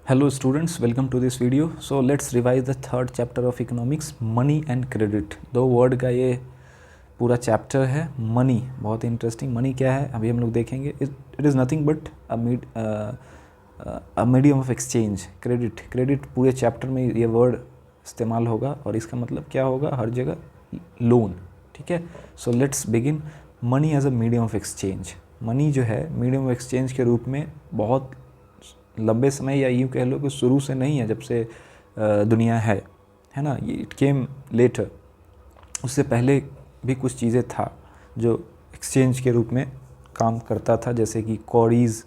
Hello students, welcome to this video. So let's revise the third chapter of economics, money and credit. दो word का ये पूरा chapter है. Money बहुत interesting. Money क्या है अभी हम लोग देखेंगे. It is nothing but a medium of exchange. Credit पूरे चैप्टर में ये वर्ड इस्तेमाल होगा और इसका मतलब क्या होगा हर जगह लोन. ठीक है. So let's begin. Money as a medium of exchange. Money जो है मीडियम ऑफ एक्सचेंज के रूप में बहुत लंबे समय या यूँ कह लो कि शुरू से नहीं है, जब से दुनिया है ना. ये इट केम लेटर. उससे पहले भी कुछ चीज़ें था जो एक्सचेंज के रूप में काम करता था, जैसे कि कौड़ीज़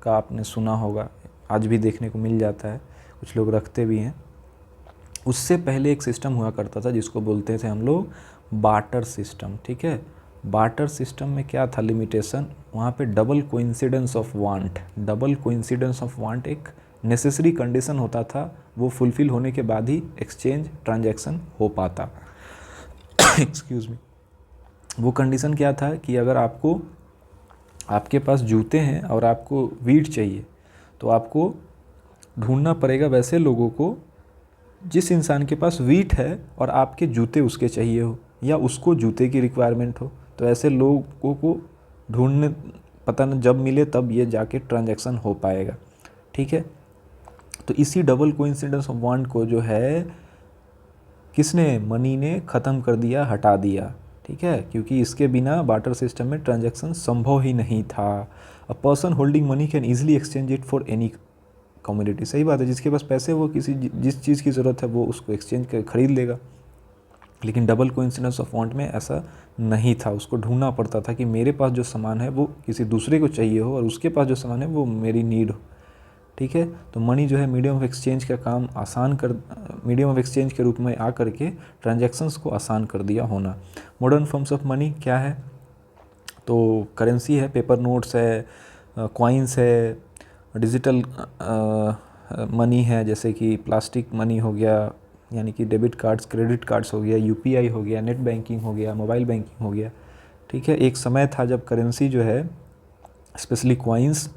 का आपने सुना होगा, आज भी देखने को मिल जाता है, कुछ लोग रखते भी हैं. उससे पहले एक सिस्टम हुआ करता था जिसको बोलते थे हम लोग बार्टर सिस्टम. ठीक है. बार्टर सिस्टम में क्या था लिमिटेशन, वहाँ पे double coincidence of want. Double coincidence of want एक नेसेसरी कंडीशन होता था, वो फुलफ़िल होने के बाद ही एक्सचेंज ट्रांजैक्शन हो पाता. Excuse me. वो कंडीशन क्या था कि अगर आपके पास जूते हैं और आपको वीट चाहिए, तो आपको ढूंढना पड़ेगा वैसे लोगों को जिस इंसान के पास वीट है और आपके जूते उसके चाहिए हो, या उसको जूते की रिक्वायरमेंट हो. तो ऐसे लोगों को ढूंढने पता न जब मिले तब ये जाके ट्रांजैक्शन हो पाएगा. ठीक है. तो इसी डबल कोइंसिडेंस ऑफ वांट को जो है किसने, मनी ने ख़त्म कर दिया, हटा दिया. ठीक है. क्योंकि इसके बिना बार्टर सिस्टम में ट्रांजैक्शन संभव ही नहीं था. A person holding money can easily exchange it for any commodity. सही बात है, जिसके पास पैसे वो जिस चीज़ की ज़रूरत है वो उसको एक्सचेंज कर खरीद लेगा. लेकिन डबल कोइंसिडेंस ऑफ वांट में ऐसा नहीं था. उसको ढूंढना पड़ता था कि मेरे पास जो सामान है वो किसी दूसरे को चाहिए हो और उसके पास जो सामान है वो मेरी नीड हो. ठीक है. तो मनी जो है मीडियम ऑफ एक्सचेंज का काम मीडियम ऑफ एक्सचेंज के रूप में आकर के ट्रांजैक्शंस को आसान कर दिया होना. मॉडर्न फॉर्म्स ऑफ मनी क्या है, तो करेंसी है, पेपर नोट्स है, कॉइन्स है, डिजिटल मनी है, जैसे कि प्लास्टिक मनी हो गया, यानी कि डेबिट कार्ड्स, क्रेडिट कार्ड्स हो गया, यूपीआई हो गया, नेट बैंकिंग हो गया, मोबाइल बैंकिंग हो गया. ठीक है. एक समय था जब करेंसी जो है, स्पेशली कॉइन्स,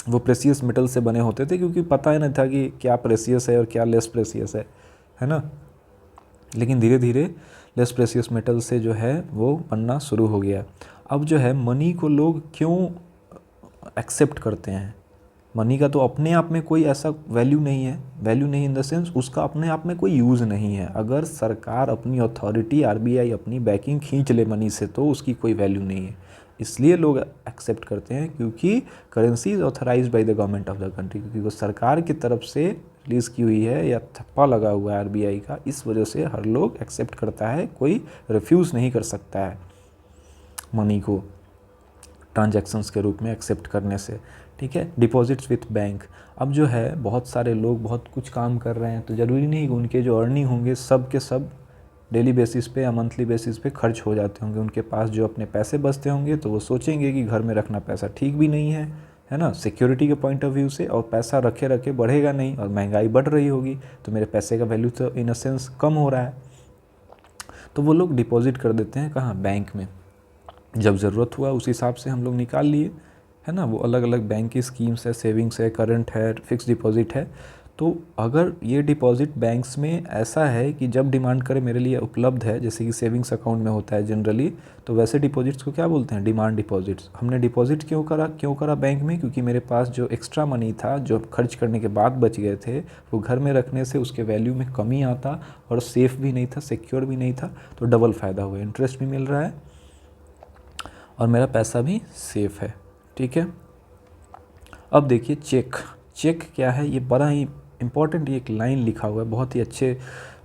वो प्रेसियस मेटल से बने होते थे, क्योंकि पता ही नहीं था कि क्या प्रेसियस है और क्या लेस प्रेसियस है ना. लेकिन धीरे धीरे लेस प्रेसियस मेटल से जो है वो बनना शुरू हो गया. अब जो है मनी को लोग क्यों एक्सेप्ट करते हैं. मनी का तो अपने आप में कोई ऐसा वैल्यू नहीं है. वैल्यू नहीं इन द सेंस उसका अपने आप में कोई यूज़ नहीं है. अगर सरकार अपनी अथॉरिटी, आरबीआई अपनी बैकिंग खींच ले मनी से, तो उसकी कोई वैल्यू नहीं है. इसलिए लोग एक्सेप्ट करते हैं क्योंकि currency is authorised by the government of the country, क्योंकि वो सरकार की तरफ से रिलीज़ की हुई है या थप्पा लगा हुआ है आरबीआई का. इस वजह से हर लोग एक्सेप्ट करता है, कोई रिफ्यूज़ नहीं कर सकता है मनी को ट्रांजैक्शंस के रूप में एक्सेप्ट करने से. ठीक है. Deposits with bank. अब जो है बहुत सारे लोग बहुत कुछ काम कर रहे हैं, तो ज़रूरी नहीं कि उनके जो अर्निंग होंगे सब के सब डेली बेसिस पे या मंथली बेसिस पे खर्च हो जाते होंगे. उनके पास जो अपने पैसे बचते होंगे तो वो सोचेंगे कि घर में रखना पैसा ठीक भी नहीं है ना, सिक्योरिटी के पॉइंट ऑफ व्यू से. और पैसा रखे रखे बढ़ेगा नहीं और महंगाई बढ़ रही होगी, तो मेरे पैसे का वैल्यू तो इन अ सेंस कम हो रहा है. तो वो लोग डिपॉजिट कर देते हैं कहाँ, बैंक में. जब ज़रूरत हुआ उस हिसाब से हम लोग निकाल लिए, है ना. वो अलग अलग बैंक की स्कीम्स है, सेविंग्स है, करंट है, फिक्स डिपॉजिट है. तो अगर ये डिपॉजिट बैंक्स में ऐसा है कि जब डिमांड करे मेरे लिए उपलब्ध है, जैसे कि सेविंग्स अकाउंट में होता है जनरली, तो वैसे डिपॉजिट्स को क्या बोलते हैं, डिमांड डिपॉजिट्स. हमने डिपॉजिट क्यों करा बैंक में, क्योंकि मेरे पास जो एक्स्ट्रा मनी था, जो खर्च करने के बाद बच गए थे, वो घर में रखने से उसके वैल्यू में कमी आता और सेफ़ भी नहीं था, सिक्योर भी नहीं था. तो डबल फ़ायदा हुआ, इंटरेस्ट भी मिल रहा है और मेरा पैसा भी सेफ़ है. ठीक है. अब देखिए चेक क्या है, ये बड़ा ही इम्पॉर्टेंट एक लाइन लिखा हुआ है, बहुत ही अच्छे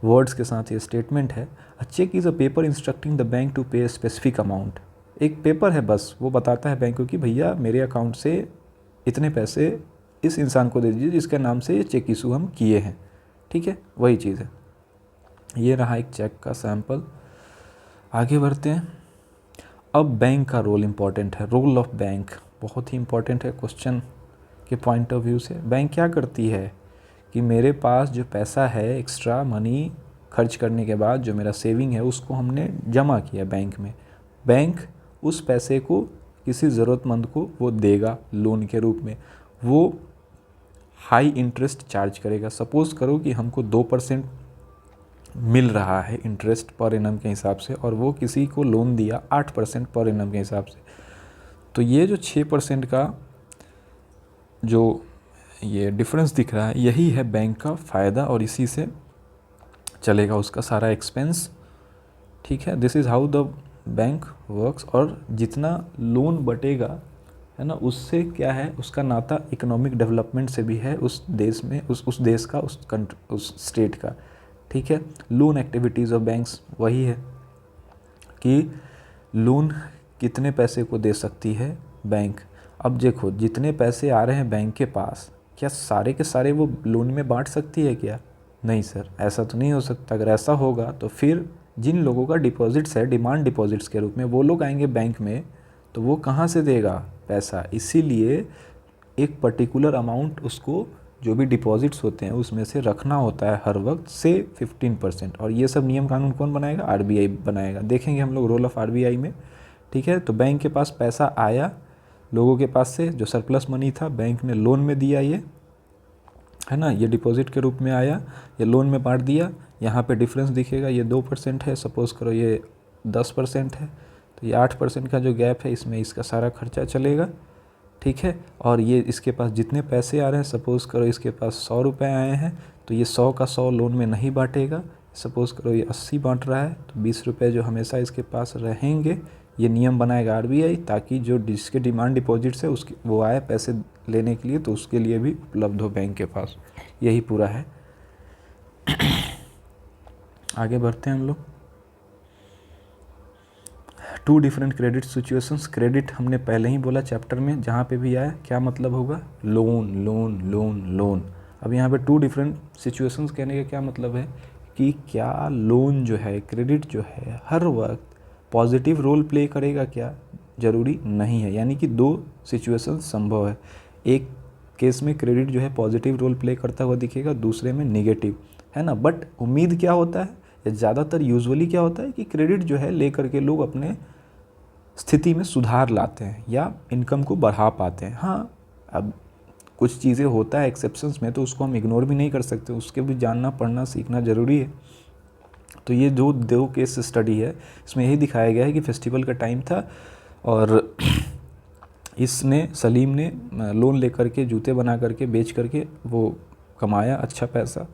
वर्ड्स के साथ ये स्टेटमेंट है. A cheque is a paper instructing the bank to pay specific amount. एक पेपर है बस, वो बताता है बैंक को कि भैया मेरे अकाउंट से इतने पैसे इस इंसान को दे दीजिए जिसके नाम से ये चेक इशू हम किए हैं. ठीक है. वही चीज़ है. ये रहा एक चेक का सैम्पल. आगे बढ़ते हैं. अब बैंक का रोल इम्पॉर्टेंट है. रोल ऑफ बैंक बहुत ही इम्पॉर्टेंट है क्वेश्चन के पॉइंट ऑफ व्यू से. बैंक क्या करती है कि मेरे पास जो पैसा है, एक्स्ट्रा मनी खर्च करने के बाद जो मेरा सेविंग है, उसको हमने जमा किया बैंक में. बैंक उस पैसे को किसी ज़रूरतमंद को वो देगा लोन के रूप में. वो हाई इंटरेस्ट चार्ज करेगा। सपोज़ करो कि हमको 2% मिल रहा है इंटरेस्ट पर एनम के हिसाब से, और वो किसी को लोन दिया 8% पर एनम के हिसाब से, तो ये जो 6% का जो ये डिफरेंस दिख रहा है, यही है बैंक का फ़ायदा, और इसी से चलेगा उसका सारा एक्सपेंस। ठीक है, this is how the bank works. और जितना लोन बटेगा, है ना, उससे क्या है, उसका नाता इकोनॉमिक डेवलपमेंट से भी है उस देश में, उस देश का, उस स्टेट का। ठीक है, लोन एक्टिविटीज़ ऑफ बैंक्स वही है कि लोन कितने पैसे को दे सकती है बैंक। अब देखो, जितने पैसे आ रहे हैं बैंक के पास, क्या सारे के सारे वो लोन में बांट सकती है क्या? नहीं सर, ऐसा तो नहीं हो सकता। अगर ऐसा होगा तो फिर जिन लोगों का डिपॉजिट्स है डिमांड डिपॉजिट्स के रूप में, वो लोग आएंगे बैंक में, तो वो कहाँ से देगा पैसा? इसीलिए एक पर्टिकुलर अमाउंट उसको, जो भी डिपॉजिट्स होते हैं उसमें से रखना होता है हर वक्त से 15%। और ये सब नियम कानून कौन बनाएगा? आरबीआई बनाएगा। देखेंगे हम लोग रोल ऑफ आरबीआई में। ठीक है, तो बैंक के पास पैसा आया लोगों के पास से, जो सरप्लस मनी था बैंक ने लोन में दिया, ये है ना, ये डिपॉजिट के रूप में आया, ये लोन में बांट दिया। यहाँ पे डिफरेंस दिखेगा, ये 2% है, सपोज़ करो ये 10% है, तो ये 8% का जो गैप है, इसमें इसका सारा खर्चा चलेगा। ठीक है, और ये इसके पास जितने पैसे आ रहे हैं, सपोज़ करो इसके पास 100 रुपये आए हैं, तो ये 100 का 100 लोन में नहीं बांटेगा। सपोज़ करो ये 80 बांट रहा है, तो 20 रुपये जो हमेशा इसके पास रहेंगे, ये नियम बनाएगा आरबीआई, ताकि जो जिसके डिमांड डिपॉजिट्स है उसके वो आए पैसे लेने के लिए, तो उसके लिए भी उपलब्ध हो बैंक के पास। यही पूरा है। आगे बढ़ते हैं हम लोग। 2 डिफरेंट क्रेडिट सिचुएशंस। क्रेडिट हमने पहले ही बोला चैप्टर में, जहाँ पे भी आया क्या मतलब होगा? Loan, loan, loan, loan. अब यहाँ पे 2 डिफरेंट सिचुएशंस कहने का क्या मतलब है कि क्या लोन जो है, क्रेडिट जो है, हर वक्त पॉजिटिव रोल प्ले करेगा क्या? ज़रूरी नहीं है। यानी कि 2 सिचुएशन संभव है। एक केस में क्रेडिट जो है पॉजिटिव रोल प्ले करता हुआ दिखेगा, दूसरे में नेगेटिव, है ना। बट उम्मीद क्या होता है, या ज़्यादातर यूजुअली क्या होता है कि क्रेडिट जो है लेकर के लोग अपने स्थिति में सुधार लाते हैं या इनकम को बढ़ा पाते हैं। हाँ, अब कुछ चीज़ें होता है एक्सेप्शंस में, तो उसको हम इग्नोर भी नहीं कर सकते, उसके भी जानना पढ़ना सीखना ज़रूरी है। तो ये जो 2 केस स्टडी है, इसमें यही दिखाया गया है कि फेस्टिवल का टाइम था और इसने, सलीम ने लोन लेकर के जूते बना करके बेच करके वो कमाया अच्छा पैसा,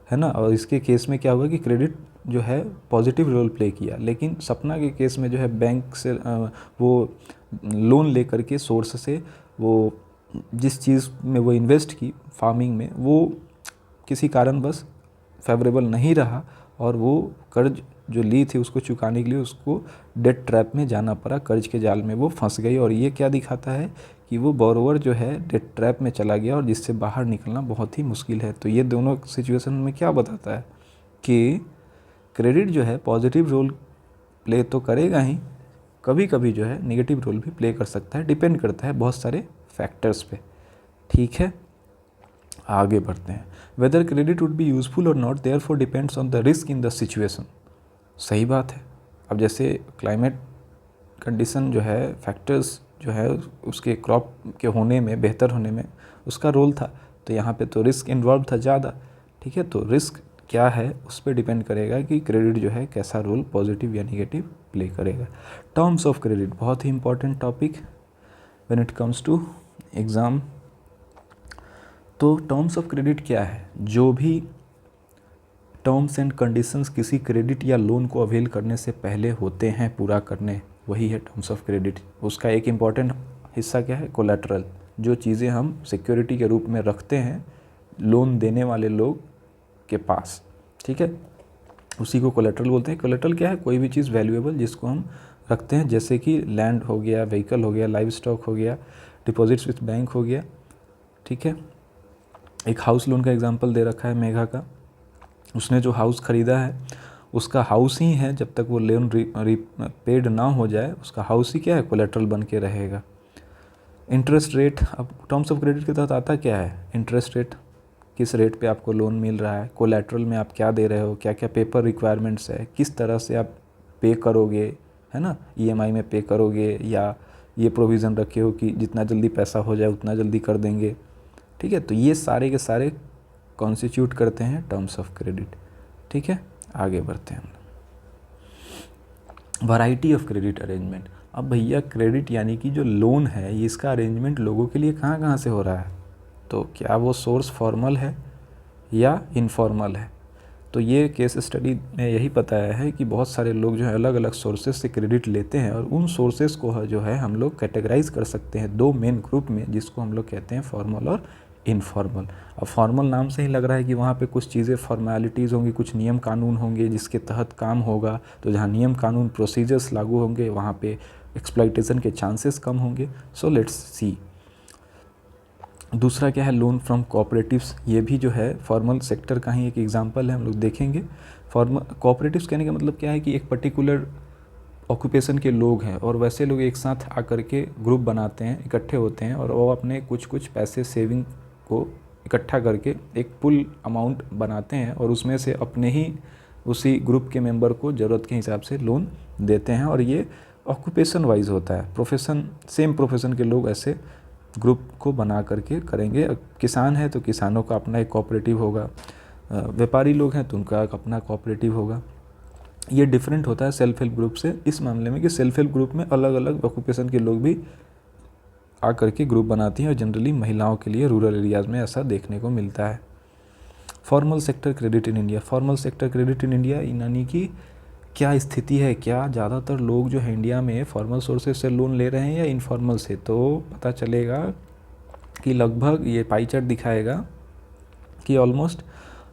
है ना। और इसके केस में क्या हुआ कि क्रेडिट जो है पॉजिटिव रोल प्ले किया। लेकिन सपना के केस में जो है बैंक से वो लोन लेकर के सोर्स से वो जिस चीज़ में वो इन्वेस्ट की फार्मिंग में, वो किसी कारणवश फेवरेबल नहीं रहा, और वो कर्ज जो ली थी उसको चुकाने के लिए उसको डेट ट्रैप में जाना पड़ा, कर्ज के जाल में वो फंस गई। और ये क्या दिखाता है कि वो बोरोवर जो है डेट ट्रैप में चला गया, और जिससे बाहर निकलना बहुत ही मुश्किल है। तो ये दोनों सिचुएशन में क्या बताता है कि क्रेडिट जो है पॉजिटिव रोल प्ले तो करेगा ही, कभी कभी जो है नेगेटिव रोल भी प्ले कर सकता है, डिपेंड करता है बहुत सारे फैक्टर्स पे। ठीक है, आगे बढ़ते हैं। Whether credit would be useful और not therefore depends on the risk in the situation. सही बात है। अब जैसे क्लाइमेट कंडीशन जो है, फैक्टर्स जो है उसके क्रॉप के होने में, बेहतर होने में उसका रोल था, तो यहाँ पे तो रिस्क इन्वॉल्व था ज़्यादा। ठीक है, तो रिस्क क्या है उस पर डिपेंड करेगा कि क्रेडिट जो है कैसा रोल पॉजिटिव या नेगेटिव प्ले करेगा। टर्म्स ऑफ क्रेडिट बहुत ही important topic when it comes to exam. तो टर्म्स ऑफ क्रेडिट क्या है? जो भी टर्म्स एंड कंडीशंस किसी क्रेडिट या लोन को अवेल करने से पहले होते हैं पूरा करने, वही है टर्म्स ऑफ क्रेडिट। उसका एक इम्पॉर्टेंट हिस्सा क्या है? कोलैटरल। जो चीज़ें हम सिक्योरिटी के रूप में रखते हैं लोन देने वाले लोग के पास, ठीक है, उसी को कोलैटरल बोलते हैं। कोलैटरल क्या है? कोई भी चीज़ वैल्यूएबल जिसको हम रखते हैं, जैसे कि लैंड हो गया, व्हीकल हो गया, लाइव स्टॉक हो गया, डिपॉजिट्स विथ बैंक हो गया। ठीक है, एक हाउस लोन का एग्जांपल दे रखा है मेघा का। उसने जो हाउस ख़रीदा है उसका हाउस ही है, जब तक वो लोन पेड ना हो जाए उसका हाउस ही क्या है? कोलैटरल बन के रहेगा। इंटरेस्ट रेट, अब टर्म्स ऑफ क्रेडिट के तहत आता क्या है? इंटरेस्ट रेट, किस रेट पे आपको लोन मिल रहा है, कोलैटरल में आप क्या दे रहे हो, क्या क्या पेपर रिक्वायरमेंट्स है, किस तरह से आप पे करोगे, है ना, ईएमआई में पे करोगे, या ये प्रोविज़न रखे हो कि जितना जल्दी पैसा हो जाए उतना जल्दी कर देंगे। ठीक है, तो ये सारे के सारे कॉन्स्टिट्यूट करते हैं टर्म्स ऑफ क्रेडिट। ठीक है, आगे बढ़ते हैं। Variety of credit arrangement. अब भैया क्रेडिट यानी कि जो लोन है ये इसका अरेंजमेंट लोगों के लिए कहाँ कहाँ से हो रहा है, तो क्या वो सोर्स फॉर्मल है या इनफॉर्मल है। तो ये केस स्टडी में यही बताया है कि बहुत सारे लोग जो है अलग अलग सोर्सेज से क्रेडिट लेते हैं और उन सोर्सेज को जो है हम लोग कैटेगराइज कर सकते हैं दो मेन ग्रुप में, जिसको हम लोग कहते हैं फॉर्मल और इनफॉर्मल। अब फॉर्मल नाम से ही लग रहा है कि वहाँ पे कुछ चीज़ें फॉर्मेलिटीज़ होंगी, कुछ नियम कानून होंगे जिसके तहत काम होगा, तो जहाँ नियम कानून प्रोसीजर्स लागू होंगे वहाँ पे एक्सप्लॉइटेशन के चांसेस कम होंगे। So let's see. दूसरा क्या है, लोन फ्रॉम कोऑपरेटिव्स। ये भी जो है फॉर्मल सेक्टर का ही एक एग्जांपल है, हम लोग देखेंगे। फॉर्मल कोऑपरेटिव्स कहने का मतलब क्या है कि एक पर्टिकुलर ऑक्यूपेशन के लोग हैं और वैसे लोग एक साथ आकर के ग्रुप बनाते हैं, इकट्ठे होते हैं और वो अपने कुछ कुछ पैसे सेविंग को इकट्ठा करके एक पुल अमाउंट बनाते हैं और उसमें से अपने ही उसी ग्रुप के मेंबर को ज़रूरत के हिसाब से लोन देते हैं। और ये ऑक्यूपेशन वाइज होता है, प्रोफेशन, सेम प्रोफेशन के लोग ऐसे ग्रुप को बना करके करेंगे। किसान है तो किसानों का अपना एक कोऑपरेटिव होगा, व्यापारी लोग हैं तो उनका अपना कोऑपरेटिव होगा। ये डिफरेंट होता है सेल्फ हेल्प ग्रुप से इस मामले में कि सेल्फ हेल्प ग्रुप में अलग अलग ऑक्यूपेशन के लोग भी आकर के ग्रुप बनाती हैं और जनरली महिलाओं के लिए रूरल एरियाज़ में ऐसा देखने को मिलता है। Formal sector credit in India. Formal sector credit in India यानी कि क्या स्थिति है, क्या ज़्यादातर लोग जो है इंडिया में फॉर्मल सोर्सेज से लोन ले रहे हैं या इनफॉर्मल से। तो पता चलेगा कि लगभग ये पाई चार्ट दिखाएगा कि ऑलमोस्ट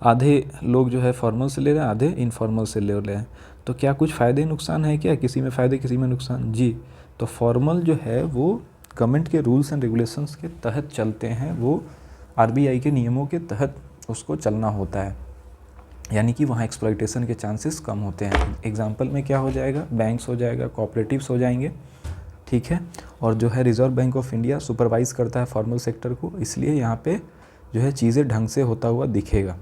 आधे लोग जो है फॉर्मल से ले रहे हैं, आधे इनफॉर्मल से ले रहे हैं। तो क्या कुछ फ़ायदे नुकसान है क्या, किसी में फ़ायदे किसी में नुकसान। जी, तो फॉर्मल जो है वो गवर्नमेंट के रूल्स एंड रेगुलेशंस के तहत चलते हैं, वो आरबीआई के नियमों के तहत उसको चलना होता है, यानी कि वहाँ एक्सप्लॉइटेशन के चांसेस कम होते हैं। एग्जांपल में क्या हो जाएगा, बैंक्स हो जाएगा, कोऑपरेटिव्स हो जाएंगे। ठीक है, और जो है reserve bank of India supervise करता है फॉर्मल सेक्टर को, इसलिए यहाँ पे जो है चीज़ें ढंग से होता हुआ दिखेगा।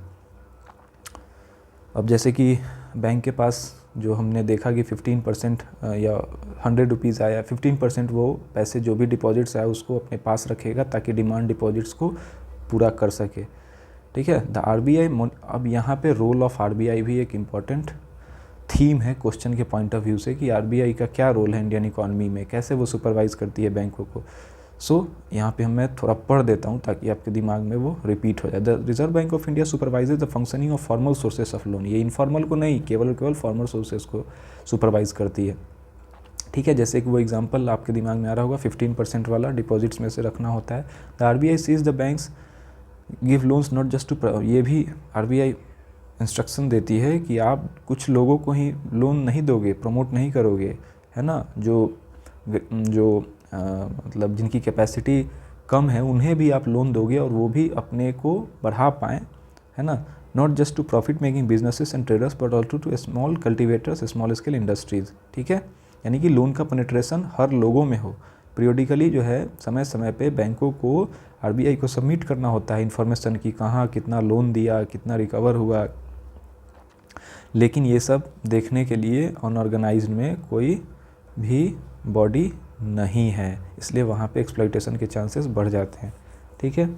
अब जैसे कि बैंक के पास जो हमने देखा कि 15% या 100 रुपीज़ आया, 15% वो पैसे जो भी डिपॉजिट्स आया उसको अपने पास रखेगा ताकि डिमांड डिपॉजिट्स को पूरा कर सके। ठीक है, द आरबीआई। अब यहाँ पे रोल ऑफ आरबीआई भी एक इम्पॉर्टेंट थीम है क्वेश्चन के पॉइंट ऑफ व्यू से कि आरबीआई का क्या रोल है इंडियन इकॉनमी में, कैसे वो सुपरवाइज करती है बैंकों को। सो यहाँ पे मैं थोड़ा पढ़ देता हूँ ताकि आपके दिमाग में वो रिपीट हो जाए। The reserve bank of India supervises the functioning of formal sources of loan. ये इनफॉर्मल को नहीं, केवल फॉर्मल सोर्सेस को सुपरवाइज करती है। ठीक है, जैसे कि वो एग्जांपल आपके दिमाग में आ रहा होगा, 15% वाला डिपॉजिट्स में से रखना होता है। The RBI sees the banks give loans not just to, ये भी आरबीआई इंस्ट्रक्शन देती है कि आप कुछ लोगों को ही लोन नहीं दोगे, प्रमोट नहीं करोगे, है ना, जो मतलब जिनकी कैपेसिटी कम है उन्हें भी आप लोन दोगे और वो भी अपने को बढ़ा पाएँ, है ना। Not just to profit making businesses and traders but also to small cultivators, small scale industries. ठीक है, यानी कि लोन का पेनिट्रेशन हर लोगों में हो। पीरियडिकली जो है समय समय पे बैंकों को आरबीआई को सबमिट करना होता है इन्फॉर्मेशन की कहाँ कितना लोन दिया, कितना रिकवर हुआ, लेकिन ये सब देखने के लिए अनऑर्गेनाइज्ड में कोई भी बॉडी नहीं है, इसलिए वहाँ पे एक्सप्लॉइटेशन के चांसेस बढ़ जाते हैं। ठीक है,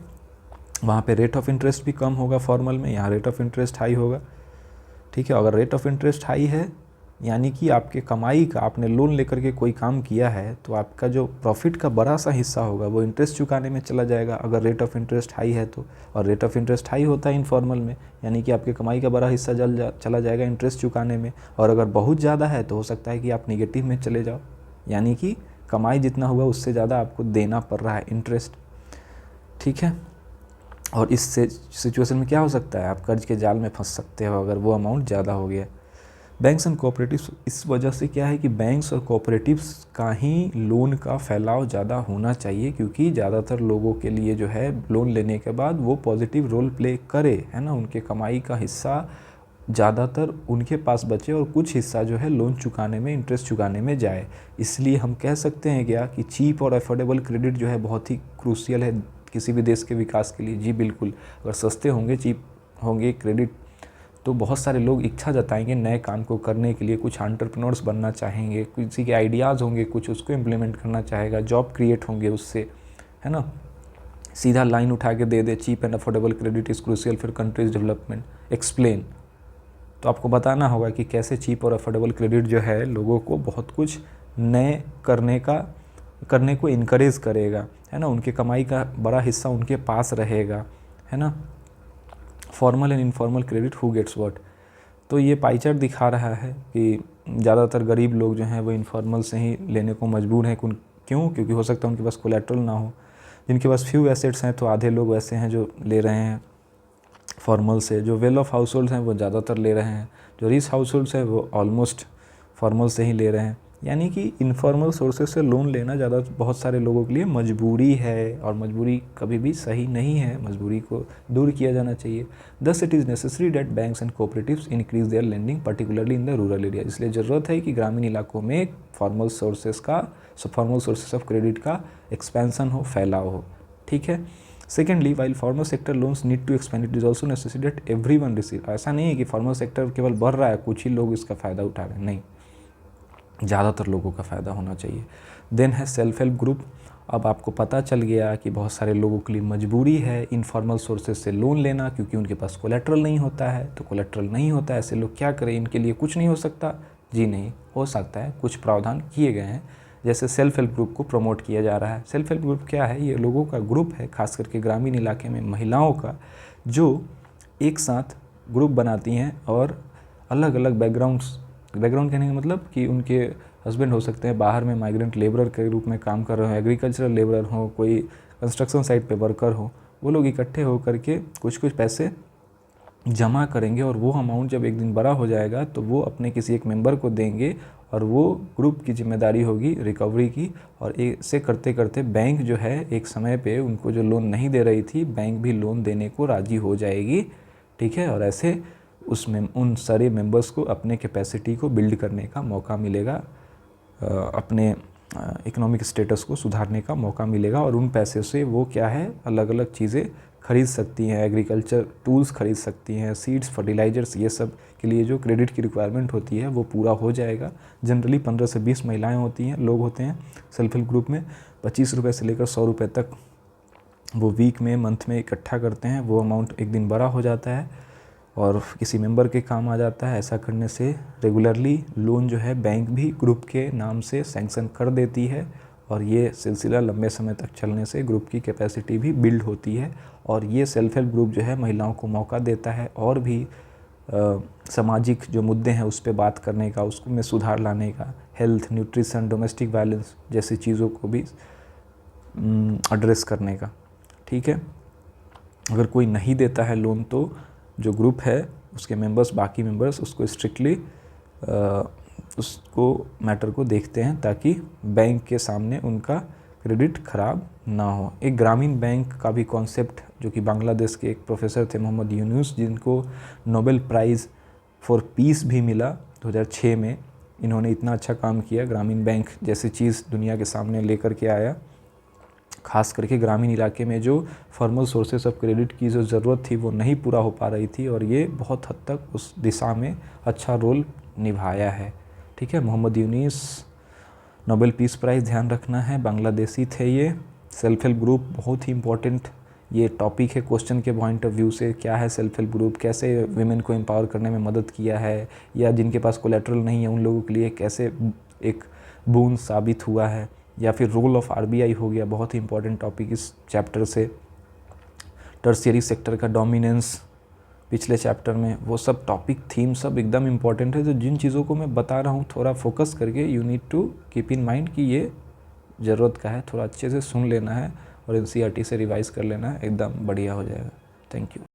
वहाँ पे रेट ऑफ इंटरेस्ट भी कम होगा फॉर्मल में, यहाँ रेट ऑफ इंटरेस्ट हाई होगा। ठीक है, अगर रेट ऑफ इंटरेस्ट हाई है यानी कि आपके कमाई का, आपने लोन लेकर के कोई काम किया है तो आपका जो प्रॉफिट का बड़ा सा हिस्सा होगा वो इंटरेस्ट चुकाने में चला जाएगा अगर रेट ऑफ इंटरेस्ट हाई है तो। और रेट ऑफ इंटरेस्ट हाई होता है इनफॉर्मल में, यानी कि आपके कमाई का बड़ा हिस्सा चला जाएगा इंटरेस्ट चुकाने में। और अगर बहुत ज़्यादा है तो हो सकता है कि आप निगेटिव में चले जाओ, यानी कि कमाई जितना हुआ उससे ज़्यादा आपको देना पड़ रहा है इंटरेस्ट। ठीक है, और इस सिचुएशन में क्या हो सकता है, आप कर्ज के जाल में फंस सकते हो अगर वो अमाउंट ज़्यादा हो गया। बैंक्स एंड कोऑपरेटिव्स, इस वजह से क्या है कि बैंक्स और कोऑपरेटिव्स का ही लोन का फैलाव ज़्यादा होना चाहिए, क्योंकि ज़्यादातर लोगों के लिए जो है लोन लेने के बाद वो पॉजिटिव रोल प्ले करे, है ना, उनके कमाई का हिस्सा ज़्यादातर उनके पास बचे और कुछ हिस्सा जो है लोन चुकाने में, इंटरेस्ट चुकाने में जाए। इसलिए हम कह सकते हैं क्या कि चीप और अफोर्डेबल क्रेडिट जो है बहुत ही क्रूशियल है किसी भी देश के विकास के लिए। जी बिल्कुल, अगर सस्ते होंगे, चीप होंगे क्रेडिट तो बहुत सारे लोग इच्छा जताएंगे नए काम को करने के लिए, कुछ एंटरप्रेन्योर्स बनना चाहेंगे, किसी के आइडियाज़ होंगे कुछ, उसको इम्प्लीमेंट करना चाहेगा, जॉब क्रिएट होंगे उससे, है ना। सीधा लाइन उठा के दे दे, cheap and affordable credit is crucial for countries development, explain. तो आपको बताना होगा कि कैसे चीप और अफोर्डेबल क्रेडिट जो है लोगों को बहुत कुछ नए करने को इनकरेज करेगा, है ना, उनके कमाई का बड़ा हिस्सा उनके पास रहेगा, है ना। Formal and informal credit, who gets what. तो ये पाई चार्ट दिखा रहा है कि ज़्यादातर गरीब लोग जो हैं वो इनफॉर्मल से ही लेने को मजबूर हैं। क्यों? क्योंकि हो सकता है उनके पास कोलेट्रल ना हो। जिनके पास फ्यू एसेट्स हैं तो आधे लोग वैसे हैं जो ले रहे हैं फॉर्मल से। जो वेल ऑफ हाउस होल्ड हैं वो ज़्यादातर ले रहे हैं। जो रिच हाउस होल्ड्स हैं वो ऑलमोस्ट फॉर्मल से ही ले रहे हैं। यानी कि इनफॉर्मल सोर्सेज से लोन लेना बहुत सारे लोगों के लिए मजबूरी है, और मजबूरी कभी भी सही नहीं है, मजबूरी को दूर किया जाना चाहिए। Thus it is necessary that banks and cooperatives increase their lending particularly in the rural area. इसलिए ज़रूरत है कि ग्रामीण इलाकों में फॉर्मल सोर्सेस ऑफ क्रेडिट का एक्सपेंसन हो, फैलाव हो, ठीक है। Secondly, while formal sector loans need to expand, it is also necessary that everyone receive. ऐसा नहीं है कि फॉर्मल सेक्टर केवल बढ़ रहा है, कुछ ही लोग इसका फ़ायदा उठा रहे हैं, नहीं, ज़्यादातर लोगों का फ़ायदा होना चाहिए। देन है सेल्फ हेल्प ग्रुप। अब आपको पता चल गया कि बहुत सारे लोगों के लिए मजबूरी है इनफॉर्मल सोर्सेज से लोन लेना, क्योंकि उनके पास कोलेट्रल नहीं होता है। तो कोलेट्रल नहीं होता है, ऐसे लोग क्या करें? इनके लिए कुछ नहीं हो सकता? जी नहीं, हो सकता है, कुछ प्रावधान किए गए हैं। जैसे सेल्फ हेल्प ग्रुप को प्रमोट किया जा रहा है। सेल्फ हेल्प ग्रुप क्या है? ये लोगों का ग्रुप है, खास करके ग्रामीण इलाके में महिलाओं का, जो एक साथ ग्रुप बनाती हैं और अलग अलग बैकग्राउंड कहने का मतलब कि उनके हस्बैंड हो सकते हैं बाहर में माइग्रेंट लेबरर के रूप में काम कर रहे हो, एग्रीकल्चरल लेबरर हो, कोई कंस्ट्रक्शन साइट पे वर्कर हो, वो लोग इकट्ठे हो करके कुछ कुछ पैसे जमा करेंगे, और वो अमाउंट जब एक दिन बड़ा हो जाएगा तो वो अपने किसी एक मेंबर को देंगे, और वो ग्रुप की जिम्मेदारी होगी रिकवरी की। और ऐसे करते करते बैंक जो है एक समय पे उनको जो लोन नहीं दे रही थी, बैंक भी लोन देने को राज़ी हो जाएगी, ठीक है। और ऐसे उसमें उन सारे मेंबर्स को अपने कैपेसिटी को बिल्ड करने का मौका मिलेगा, अपने इकोनॉमिक स्टेटस को सुधारने का मौका मिलेगा, और उन पैसे से वो क्या है, अलग अलग चीज़ें खरीद सकती हैं, एग्रीकल्चर टूल्स खरीद सकती हैं, सीड्स, फर्टिलाइजर्स, ये सब के लिए जो क्रेडिट की रिक्वायरमेंट होती है वो पूरा हो जाएगा। जनरली 15 से 20 महिलाएं होती हैं, लोग होते हैं सेल्फ हेल्प ग्रुप में। 25 रुपये से लेकर 100 रुपये तक वो वीक में, मंथ में इकट्ठा करते हैं। वो अमाउंट एक दिन बड़ा हो जाता है और किसी मेंबर के काम आ जाता है। ऐसा करने से रेगुलरली लोन जो है बैंक भी ग्रुप के नाम से सैंक्शन कर देती है, और ये सिलसिला लंबे समय तक चलने से ग्रुप की कैपेसिटी भी बिल्ड होती है। और ये सेल्फ हेल्प ग्रुप जो है महिलाओं को मौका देता है और भी सामाजिक जो मुद्दे हैं उस पर बात करने का, उसको में सुधार लाने का, हेल्थ, न्यूट्रिशन, डोमेस्टिक वायलेंस जैसी चीज़ों को भी एड्रेस करने का, ठीक है। अगर कोई नहीं देता है लोन तो जो ग्रुप है उसके मेंबर्स, बाकी मेंबर्स उसको स्ट्रिक्टली उसको मैटर को देखते हैं, ताकि बैंक के सामने उनका क्रेडिट ख़राब ना हो। एक ग्रामीण बैंक का भी कॉन्सेप्ट, जो कि बांग्लादेश के एक प्रोफेसर थे मोहम्मद यूनुस, जिनको नोबेल प्राइज़ फॉर पीस भी मिला 2006 में। इन्होंने इतना अच्छा काम किया, ग्रामीण बैंक जैसी चीज़ दुनिया के सामने लेकर के आया। खास करके ग्रामीण इलाके में जो फॉर्मल सोर्सेस ऑफ क्रेडिट की जो ज़रूरत थी वो नहीं पूरा हो पा रही थी, और ये बहुत हद तक उस दिशा में अच्छा रोल निभाया है, ठीक है। Mohammad Yunus, Nobel peace prize, ध्यान रखना है, बांग्लादेशी थे ये। सेल्फ हेल्प ग्रुप बहुत ही इंपॉर्टेंट ये टॉपिक है क्वेश्चन के पॉइंट ऑफ व्यू से। क्या है सेल्फ हेल्प ग्रुप, कैसे विमेन को एम्पावर करने में मदद किया है, या जिनके पास कोलेट्रल नहीं है उन लोगों के लिए कैसे एक बूंद साबित हुआ है, या फिर रोल ऑफ आरबीआई हो गया, बहुत ही इंपॉर्टेंट टॉपिक इस चैप्टर से। टर्शियरी सेक्टर का डोमिनेंस पिछले चैप्टर में, वो सब टॉपिक थीम सब एकदम इम्पॉर्टेंट है। तो जिन चीज़ों को मैं बता रहा हूँ थोड़ा फोकस करके you need to keep in mind कि ये ज़रूरत का है, थोड़ा अच्छे से सुन लेना है और एनसीईआरटी से रिवाइज़ कर लेना है, एकदम बढ़िया हो जाएगा। Thank you.